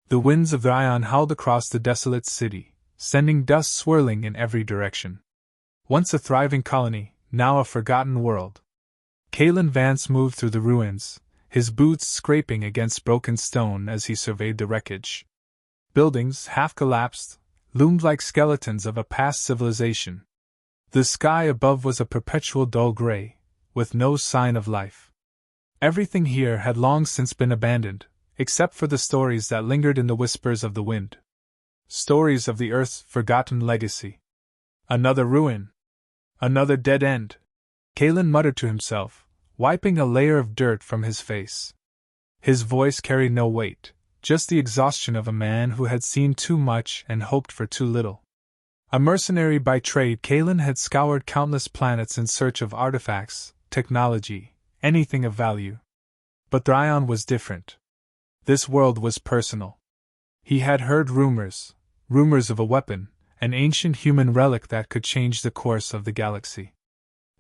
The winds of the Ion howled across the desolate city, sending dust swirling in every direction. Once a thriving colony, now a forgotten world. Kalen Vance moved through the ruins, his boots scraping against broken stone as he surveyed the wreckage. Buildings, half collapsed, loomed like skeletons of a past civilization. The sky above was a perpetual dull gray, with no sign of life. Everything here had long since been abandoned, except for the stories that lingered in the whispers of the wind. Stories of the Earth's forgotten legacy. Another ruin. Another dead end. Kalen muttered to himself, wiping a layer of dirt from his face. His voice carried no weight, just the exhaustion of a man who had seen too much and hoped for too little. A mercenary by trade, Kalen had scoured countless planets in search of artifacts, technology, anything of value. But Thryon was different. This world was personal. He had heard rumors of a weapon, an ancient human relic that could change the course of the galaxy.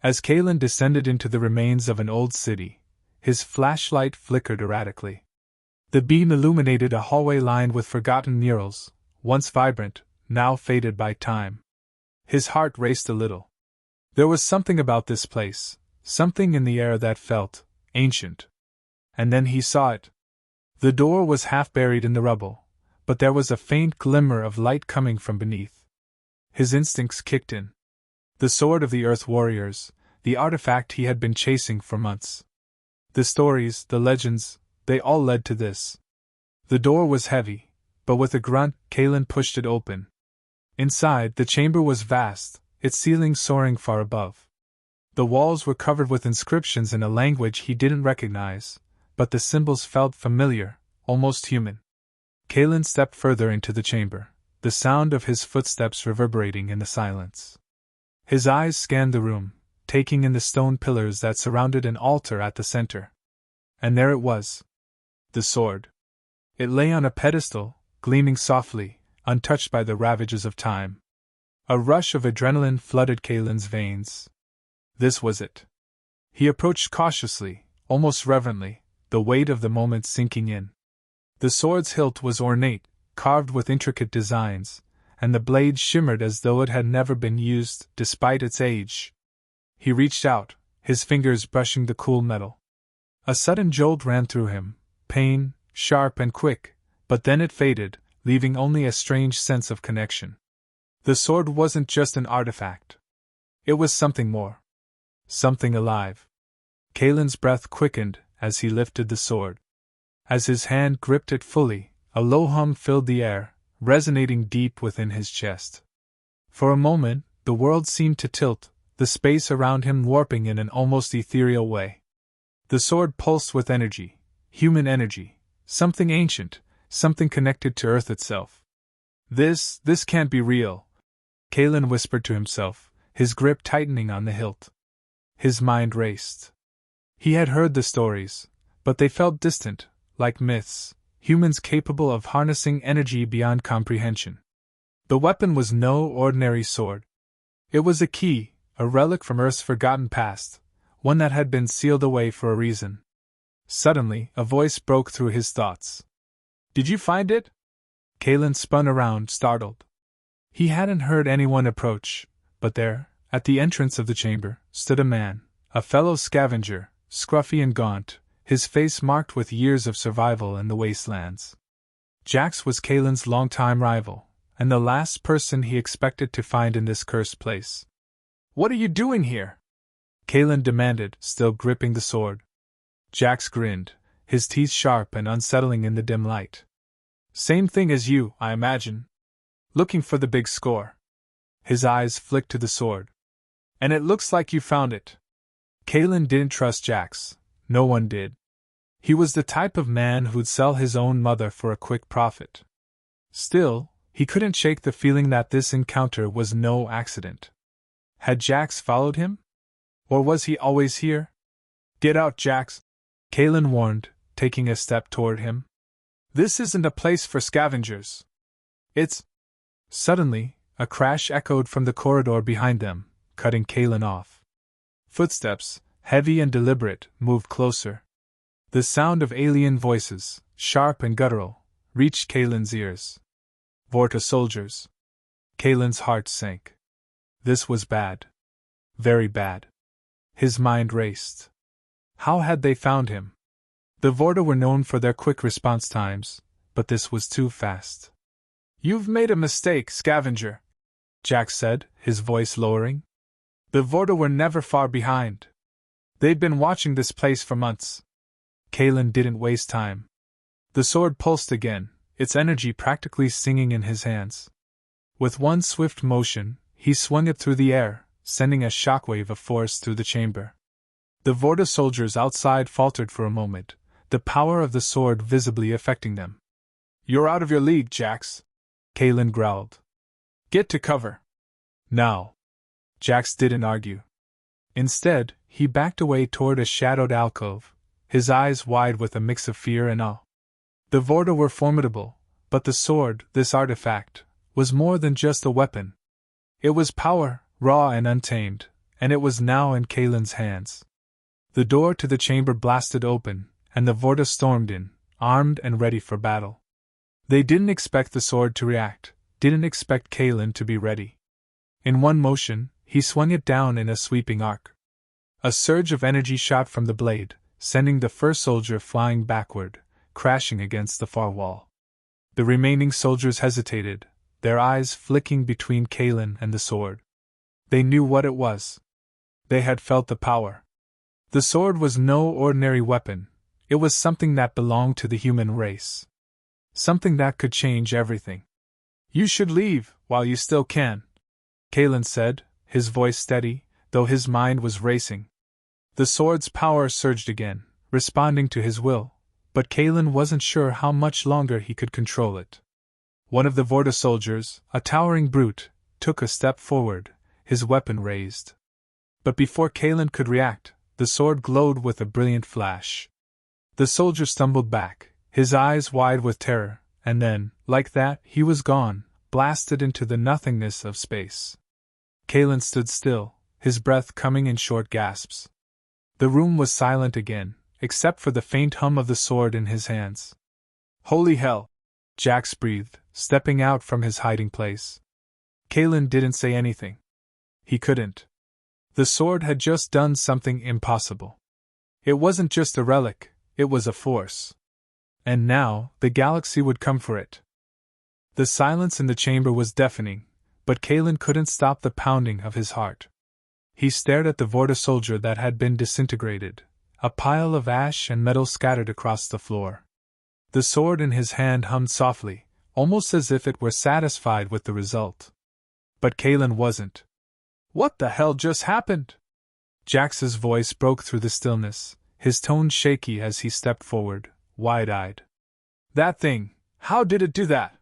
As Kalen descended into the remains of an old city, his flashlight flickered erratically. The beam illuminated a hallway lined with forgotten murals, once vibrant, now faded by time. His heart raced a little. There was something about this place, something in the air that felt ancient. And then he saw it. The door was half buried in the rubble, but there was a faint glimmer of light coming from beneath. His instincts kicked in. The sword of the Earth warriors, the artifact he had been chasing for months. The stories, the legends, they all led to this. The door was heavy, but with a grunt, Kalen pushed it open. Inside, the chamber was vast, its ceiling soaring far above. The walls were covered with inscriptions in a language he didn't recognize, but the symbols felt familiar, almost human. Kalen stepped further into the chamber, the sound of his footsteps reverberating in the silence. His eyes scanned the room, taking in the stone pillars that surrounded an altar at the center. And there it was. The sword. It lay on a pedestal, gleaming softly, untouched by the ravages of time. A rush of adrenaline flooded Kalen's veins. This was it. He approached cautiously, almost reverently, the weight of the moment sinking in. The sword's hilt was ornate, carved with intricate designs, and the blade shimmered as though it had never been used, despite its age. He reached out, his fingers brushing the cool metal. A sudden jolt ran through him, pain, sharp and quick, but then it faded, leaving only a strange sense of connection. The sword wasn't just an artifact. It was something more. Something alive. Kalen's breath quickened as he lifted the sword. As his hand gripped it fully, a low hum filled the air, resonating deep within his chest. For a moment, the world seemed to tilt, the space around him warping in an almost ethereal way. The sword pulsed with energy, human energy, something ancient, something connected to Earth itself. This can't be real, Kalen whispered to himself, his grip tightening on the hilt. His mind raced. He had heard the stories, but they felt distant, like myths, humans capable of harnessing energy beyond comprehension. The weapon was no ordinary sword. It was a key, a relic from Earth's forgotten past, one that had been sealed away for a reason. Suddenly, a voice broke through his thoughts. "Did you find it?" Kalen spun around, startled. He hadn't heard anyone approach, but there, at the entrance of the chamber, stood a man, a fellow scavenger, scruffy and gaunt, his face marked with years of survival in the wastelands. Jax was Kalen's longtime rival, and the last person he expected to find in this cursed place. "What are you doing here?" Kalen demanded, still gripping the sword. Jax grinned, his teeth sharp and unsettling in the dim light. "Same thing as you, I imagine. Looking for the big score." His eyes flicked to the sword. "And it looks like you found it." Kalen didn't trust Jax. No one did. He was the type of man who'd sell his own mother for a quick profit. Still, he couldn't shake the feeling that this encounter was no accident. Had Jax followed him? Or was he always here? "Get out, Jax," Kalen warned, taking a step toward him. "This isn't a place for scavengers. It's—" Suddenly, a crash echoed from the corridor behind them, cutting Kalen off. Footsteps, heavy and deliberate, moved closer. The sound of alien voices, sharp and guttural, reached Kalen's ears. Vorta soldiers. Kalen's heart sank. This was bad. Very bad. His mind raced. How had they found him? The Vorta were known for their quick response times, but this was too fast. You've made a mistake, scavenger, Jack said, his voice lowering. The Vorta were never far behind. They'd been watching this place for months. Kalen didn't waste time. The sword pulsed again, its energy practically singing in his hands. With one swift motion, he swung it through the air, sending a shockwave of force through the chamber. The Vorta soldiers outside faltered for a moment, the power of the sword visibly affecting them. You're out of your league, Jax, Kalen growled. Get to cover. Now. Jax didn't argue. Instead, he backed away toward a shadowed alcove, his eyes wide with a mix of fear and awe. The Vorta were formidable, but the sword, this artifact, was more than just a weapon. It was power, raw and untamed, and it was now in Kalen's hands. The door to the chamber blasted open, and the Vorta stormed in, armed and ready for battle. They didn't expect the sword to react, didn't expect Kalen to be ready. In one motion, he swung it down in a sweeping arc. A surge of energy shot from the blade, sending the first soldier flying backward, crashing against the far wall. The remaining soldiers hesitated, their eyes flicking between Kalen and the sword. They knew what it was. They had felt the power. The sword was no ordinary weapon, it was something that belonged to the human race. Something that could change everything. You should leave, while you still can, Kalen said, his voice steady, though his mind was racing. The sword's power surged again, responding to his will, but Kalen wasn't sure how much longer he could control it. One of the Vorta soldiers, a towering brute, took a step forward, his weapon raised. But before Kalen could react, the sword glowed with a brilliant flash. The soldier stumbled back, his eyes wide with terror, and then, like that, he was gone, blasted into the nothingness of space. Kalen stood still, his breath coming in short gasps. The room was silent again, except for the faint hum of the sword in his hands. Holy hell! Jax breathed, stepping out from his hiding place. Kalen didn't say anything. He couldn't. The sword had just done something impossible. It wasn't just a relic, it was a force. And now, the galaxy would come for it. The silence in the chamber was deafening, but Kalen couldn't stop the pounding of his heart. He stared at the Vorta soldier that had been disintegrated, a pile of ash and metal scattered across the floor. The sword in his hand hummed softly, almost as if it were satisfied with the result. But Kalen wasn't. What the hell just happened? Jax's voice broke through the stillness, his tone shaky as he stepped forward, wide-eyed. That thing, how did it do that?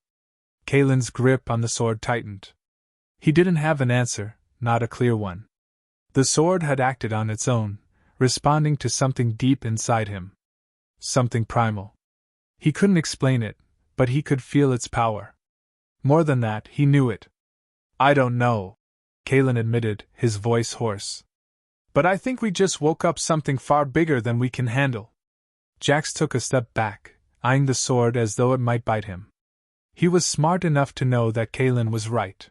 Kalen's grip on the sword tightened. He didn't have an answer, not a clear one. The sword had acted on its own, responding to something deep inside him. Something primal. He couldn't explain it, but he could feel its power. More than that, he knew it. I don't know, Kalen admitted, his voice hoarse. But I think we just woke up something far bigger than we can handle. Jax took a step back, eyeing the sword as though it might bite him. He was smart enough to know that Kalen was right.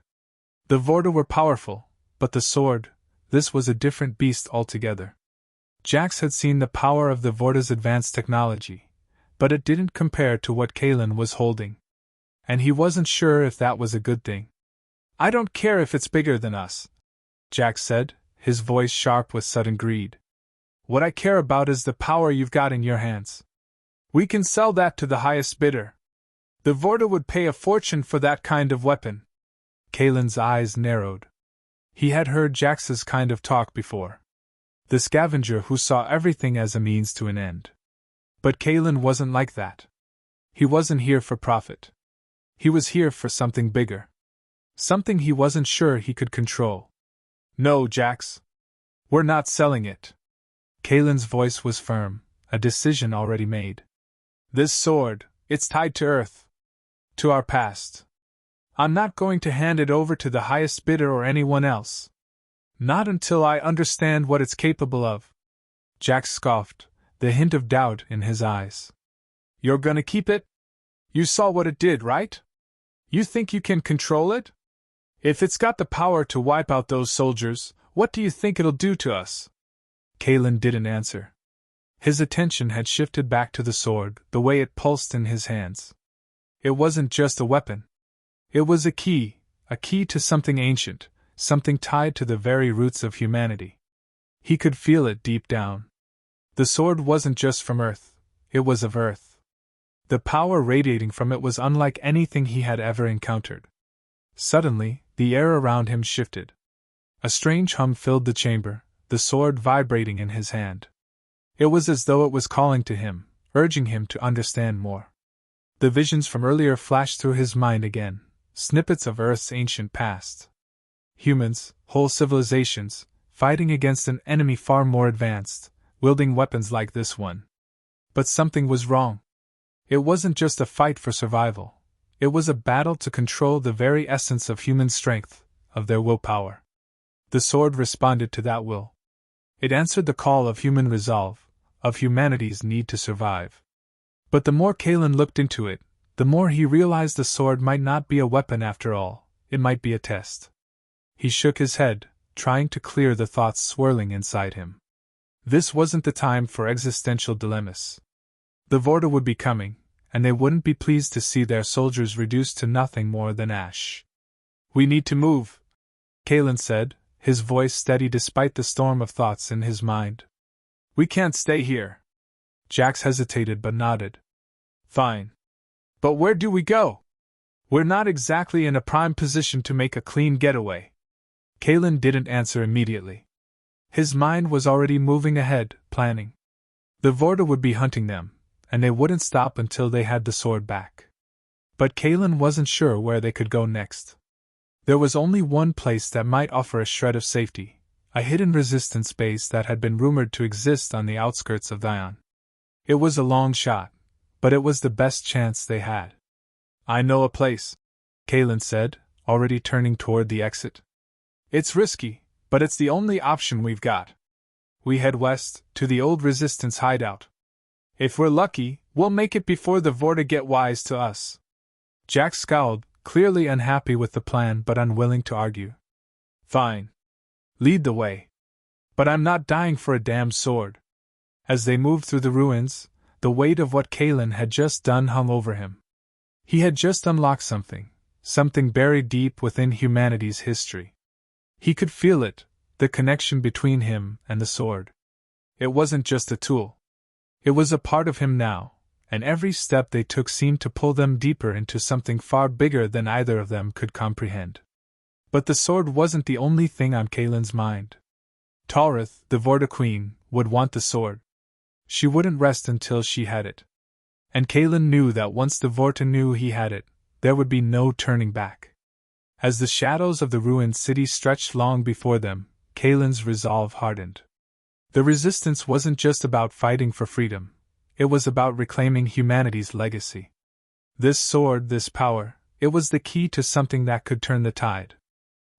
The Vorta were powerful, but the sword, this was a different beast altogether. Jax had seen the power of the Vorta's advanced technology, but it didn't compare to what Kalen was holding. And he wasn't sure if that was a good thing. I don't care if it's bigger than us, Jax said, his voice sharp with sudden greed. What I care about is the power you've got in your hands. We can sell that to the highest bidder. The Vorta would pay a fortune for that kind of weapon. Kalen's eyes narrowed. He had heard Jax's kind of talk before. The scavenger who saw everything as a means to an end. But Kalen wasn't like that. He wasn't here for profit. He was here for something bigger. Something he wasn't sure he could control. No, Jax. We're not selling it. Kalen's voice was firm, a decision already made. This sword, it's tied to Earth. To our past. I'm not going to hand it over to the highest bidder or anyone else. Not until I understand what it's capable of. Jax scoffed, the hint of doubt in his eyes. You're gonna keep it? You saw what it did, right? You think you can control it? If it's got the power to wipe out those soldiers, what do you think it'll do to us? Kalen didn't answer. His attention had shifted back to the sword, the way it pulsed in his hands. It wasn't just a weapon. It was a key to something ancient, something tied to the very roots of humanity. He could feel it deep down. The sword wasn't just from Earth, it was of Earth. The power radiating from it was unlike anything he had ever encountered. Suddenly, the air around him shifted. A strange hum filled the chamber, the sword vibrating in his hand. It was as though it was calling to him, urging him to understand more. The visions from earlier flashed through his mind again, snippets of Earth's ancient past. Humans, whole civilizations, fighting against an enemy far more advanced, wielding weapons like this one. But something was wrong. It wasn't just a fight for survival. It was a battle to control the very essence of human strength, of their willpower. The sword responded to that will. It answered the call of human resolve, of humanity's need to survive. But the more Kalen looked into it, the more he realized the sword might not be a weapon after all, it might be a test. He shook his head, trying to clear the thoughts swirling inside him. This wasn't the time for existential dilemmas. The Vorta would be coming, and they wouldn't be pleased to see their soldiers reduced to nothing more than ash. "We need to move," Kalen said, his voice steady despite the storm of thoughts in his mind. "We can't stay here." Jax hesitated but nodded. "Fine. But where do we go? We're not exactly in a prime position to make a clean getaway." Kalen didn't answer immediately. His mind was already moving ahead, planning. The Vorta would be hunting them, and they wouldn't stop until they had the sword back. But Kalen wasn't sure where they could go next. There was only one place that might offer a shred of safety, a hidden resistance base that had been rumored to exist on the outskirts of Zion. It was a long shot, but it was the best chance they had. "I know a place," Kalen said, already turning toward the exit. "It's risky, but it's the only option we've got. We head west, to the old resistance hideout. If we're lucky, we'll make it before the Vorta get wise to us." Jack scowled, clearly unhappy with the plan but unwilling to argue. "Fine. Lead the way. But I'm not dying for a damn sword." As they moved through the ruins, the weight of what Kalen had just done hung over him. He had just unlocked something buried deep within humanity's history. He could feel it, the connection between him and the sword. It wasn't just a tool. It was a part of him now, and every step they took seemed to pull them deeper into something far bigger than either of them could comprehend. But the sword wasn't the only thing on Kalen's mind. Talrith, the Vorta Queen, would want the sword. She wouldn't rest until she had it. And Kalen knew that once the Vorta knew he had it, there would be no turning back. As the shadows of the ruined city stretched long before them, Kalen's resolve hardened. The resistance wasn't just about fighting for freedom, it was about reclaiming humanity's legacy. This sword, this power, it was the key to something that could turn the tide.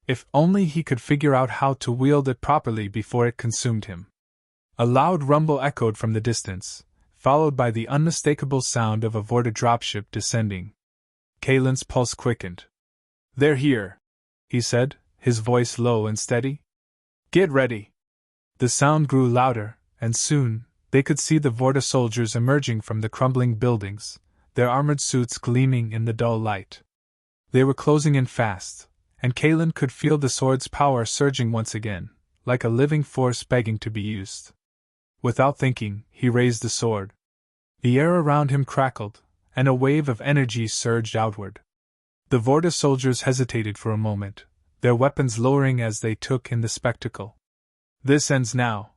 If only he could figure out how to wield it properly before it consumed him. A loud rumble echoed from the distance, followed by the unmistakable sound of a Vorta dropship descending. Kalen's pulse quickened. "They're here," he said, his voice low and steady. "Get ready." The sound grew louder, and soon, they could see the Vorta soldiers emerging from the crumbling buildings, their armored suits gleaming in the dull light. They were closing in fast, and Kalen could feel the sword's power surging once again, like a living force begging to be used. Without thinking, he raised the sword. The air around him crackled, and a wave of energy surged outward. The Vorta soldiers hesitated for a moment, their weapons lowering as they took in the spectacle. "This ends now,"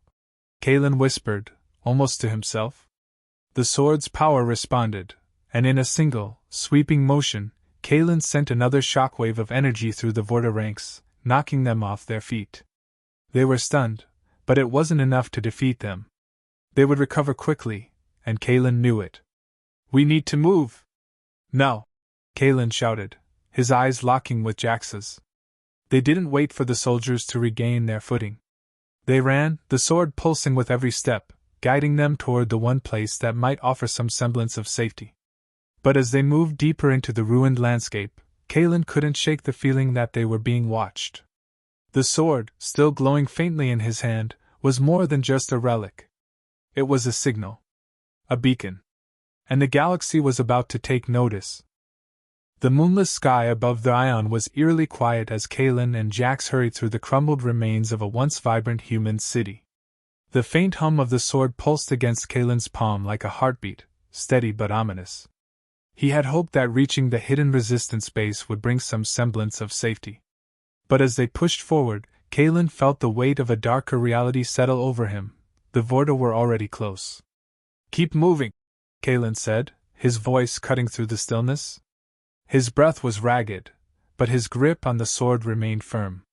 Kalen whispered, almost to himself. The sword's power responded, and in a single, sweeping motion, Kalen sent another shockwave of energy through the Vorta ranks, knocking them off their feet. They were stunned, but it wasn't enough to defeat them. They would recover quickly, and Kalen knew it. "We need to move." "No!" Kalen shouted, his eyes locking with Jax's. They didn't wait for the soldiers to regain their footing. They ran, the sword pulsing with every step, guiding them toward the one place that might offer some semblance of safety. But as they moved deeper into the ruined landscape, Kalen couldn't shake the feeling that they were being watched. The sword, still glowing faintly in his hand, was more than just a relic. It was a signal. A beacon. And the galaxy was about to take notice. The moonless sky above the Ion was eerily quiet as Kalen and Jax hurried through the crumbled remains of a once vibrant human city. The faint hum of the sword pulsed against Kalen's palm like a heartbeat, steady but ominous. He had hoped that reaching the hidden resistance base would bring some semblance of safety. But as they pushed forward, Kalen felt the weight of a darker reality settle over him. The Vorta were already close. "Keep moving," Kalen said, his voice cutting through the stillness. His breath was ragged, but his grip on the sword remained firm.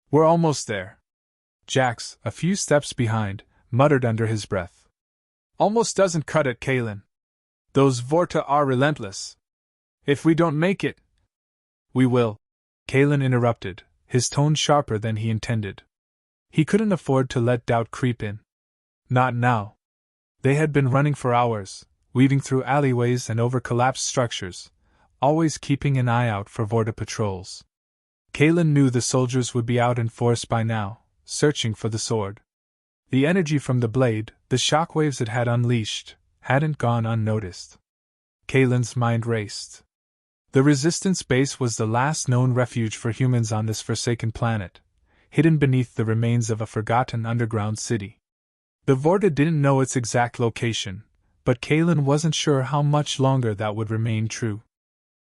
"We're almost there." Jax, a few steps behind, muttered under his breath. "Almost doesn't cut it, Kalen. Those Vorta are relentless. If we don't make it..." "We will," Kalen interrupted, his tone sharper than he intended. He couldn't afford to let doubt creep in. Not now. They had been running for hours, weaving through alleyways and over collapsed structures, always keeping an eye out for Vorta patrols. Kalen knew the soldiers would be out in force by now, searching for the sword. The energy from the blade, the shockwaves it had unleashed, hadn't gone unnoticed. Kalen's mind raced. The resistance base was the last known refuge for humans on this forsaken planet, hidden beneath the remains of a forgotten underground city. The Vorta didn't know its exact location, but Kalen wasn't sure how much longer that would remain true.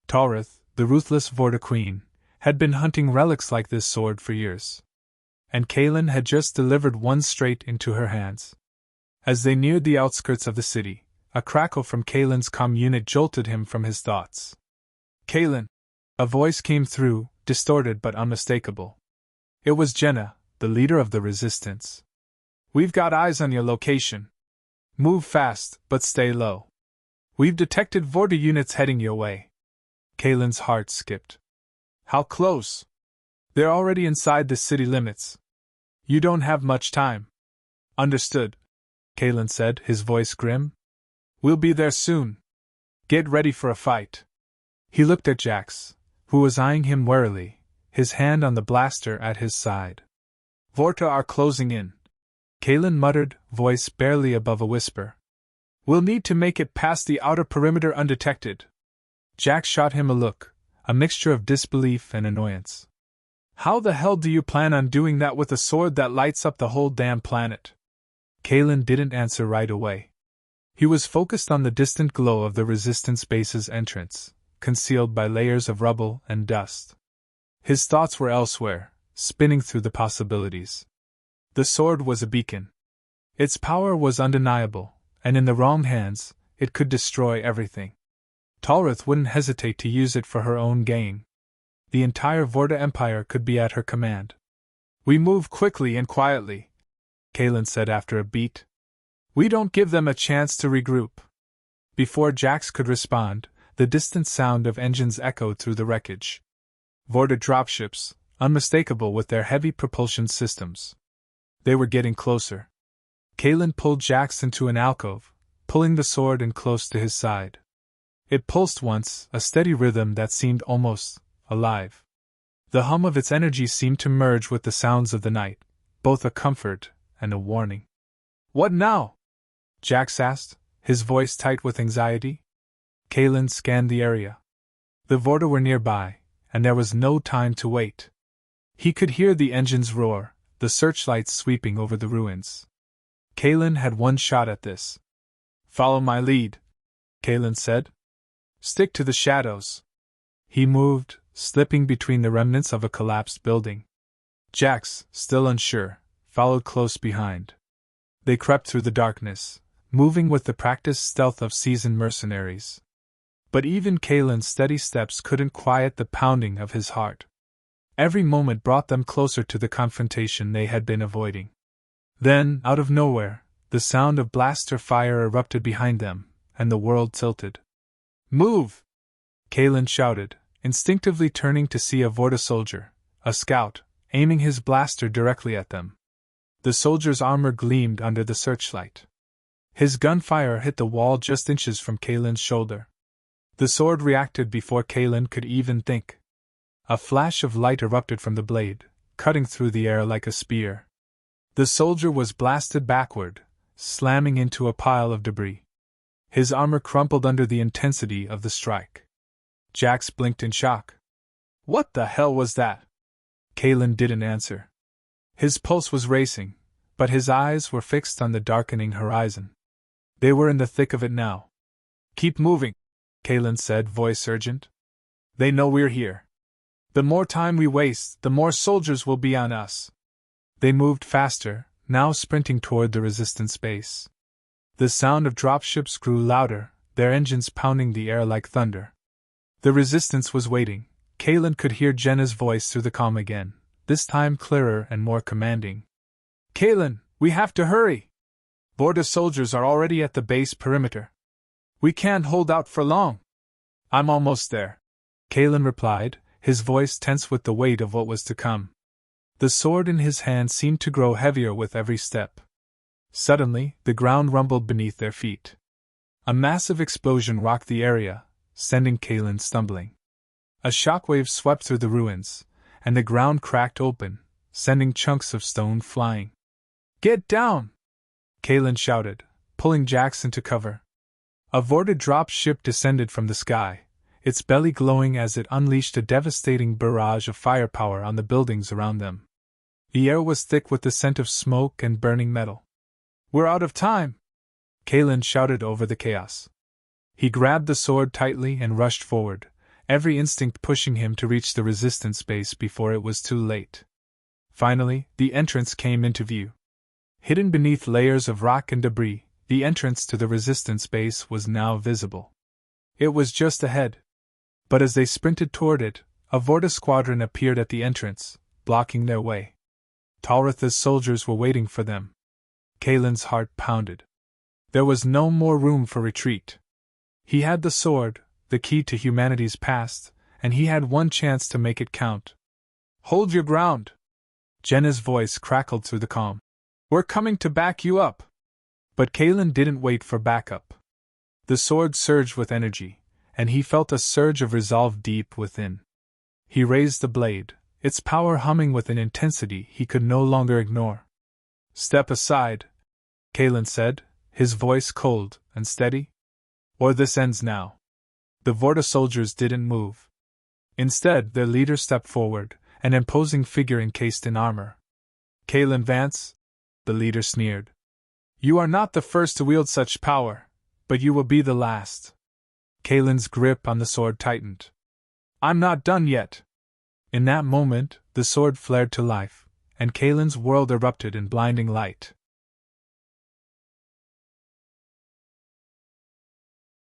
Talrith, the ruthless Vorta queen, had been hunting relics like this sword for years. And Kalen had just delivered one straight into her hands. As they neared the outskirts of the city, a crackle from Kalen's comm unit jolted him from his thoughts. "Kalen!" A voice came through, distorted but unmistakable. It was Jenna, the leader of the resistance. "We've got eyes on your location. Move fast, but stay low. We've detected Vorta units heading your way." Kalen's heart skipped. "How close?" "They're already inside the city limits. You don't have much time." "Understood," Kalen said, his voice grim. "We'll be there soon. Get ready for a fight." He looked at Jax, who was eyeing him warily, his hand on the blaster at his side. "Vorta are closing in," Kalen muttered, voice barely above a whisper. "We'll need to make it past the outer perimeter undetected." Jax shot him a look, a mixture of disbelief and annoyance. "How the hell do you plan on doing that with a sword that lights up the whole damn planet?" Kalen didn't answer right away. He was focused on the distant glow of the resistance base's entrance, concealed by layers of rubble and dust. His thoughts were elsewhere, spinning through the possibilities. The sword was a beacon. Its power was undeniable, and in the wrong hands, it could destroy everything. Talrith wouldn't hesitate to use it for her own gain. The entire Vorta Empire could be at her command. "We move quickly and quietly," Kalen said after a beat. "We don't give them a chance to regroup." Before Jax could respond, the distant sound of engines echoed through the wreckage. Vorta dropships, unmistakable with their heavy propulsion systems. They were getting closer. Kalen pulled Jax into an alcove, pulling the sword in close to his side. It pulsed once, a steady rhythm that seemed almost alive. The hum of its energy seemed to merge with the sounds of the night, both a comfort and a warning. "What now?" Jax asked, his voice tight with anxiety. Kalen scanned the area. The Vorta were nearby, and there was no time to wait. He could hear the engines roar, the searchlights sweeping over the ruins. Kalen had one shot at this. "Follow my lead," Kalen said. "Stick to the shadows." He moved, slipping between the remnants of a collapsed building. Jax, still unsure, followed close behind. They crept through the darkness, moving with the practiced stealth of seasoned mercenaries. But even Kalen's steady steps couldn't quiet the pounding of his heart. Every moment brought them closer to the confrontation they had been avoiding. Then, out of nowhere, the sound of blaster fire erupted behind them, and the world tilted. "Move!" Kalen shouted, instinctively turning to see a Vorta soldier, a scout, aiming his blaster directly at them. The soldier's armor gleamed under the searchlight. His gunfire hit the wall just inches from Kalen's shoulder. The sword reacted before Kalen could even think. A flash of light erupted from the blade, cutting through the air like a spear. The soldier was blasted backward, slamming into a pile of debris. His armor crumpled under the intensity of the strike. Jax blinked in shock. What the hell was that? Kalen didn't answer. His pulse was racing, but his eyes were fixed on the darkening horizon. They were in the thick of it now. Keep moving, Kalen said, voice urgent. They know we're here. The more time we waste, the more soldiers will be on us. They moved faster, now sprinting toward the resistance base. The sound of dropships grew louder, their engines pounding the air like thunder. The resistance was waiting. Kalen could hear Jenna's voice through the comm again, this time clearer and more commanding. Kalen, we have to hurry! Vorta soldiers are already at the base perimeter. We can't hold out for long. I'm almost there, Kalen replied, his voice tense with the weight of what was to come. The sword in his hand seemed to grow heavier with every step. Suddenly, the ground rumbled beneath their feet. A massive explosion rocked the area, sending Kalen stumbling. A shockwave swept through the ruins, and the ground cracked open, sending chunks of stone flying. Get down! Kalen shouted, pulling Jax into cover. A Vorta drop ship descended from the sky, its belly glowing as it unleashed a devastating barrage of firepower on the buildings around them. The air was thick with the scent of smoke and burning metal. We're out of time! Kalen shouted over the chaos. He grabbed the sword tightly and rushed forward, every instinct pushing him to reach the resistance base before it was too late. Finally, the entrance came into view. Hidden beneath layers of rock and debris, the entrance to the resistance base was now visible. It was just ahead. But as they sprinted toward it, a Vorta squadron appeared at the entrance, blocking their way. Talritha's soldiers were waiting for them. Kalen's heart pounded. There was no more room for retreat. He had the sword, the key to humanity's past, and he had one chance to make it count. Hold your ground! Jenna's voice crackled through the calm. We're coming to back you up! But Kalen didn't wait for backup. The sword surged with energy, and he felt a surge of resolve deep within. He raised the blade, its power humming with an intensity he could no longer ignore. Step aside, Kalen said, his voice cold and steady. Or this ends now. The Vorta soldiers didn't move. Instead, their leader stepped forward, an imposing figure encased in armor. Kalen Vance, the leader sneered. You are not the first to wield such power, but you will be the last. Kalen's grip on the sword tightened. I'm not done yet. In that moment, the sword flared to life, and Kalen's world erupted in blinding light.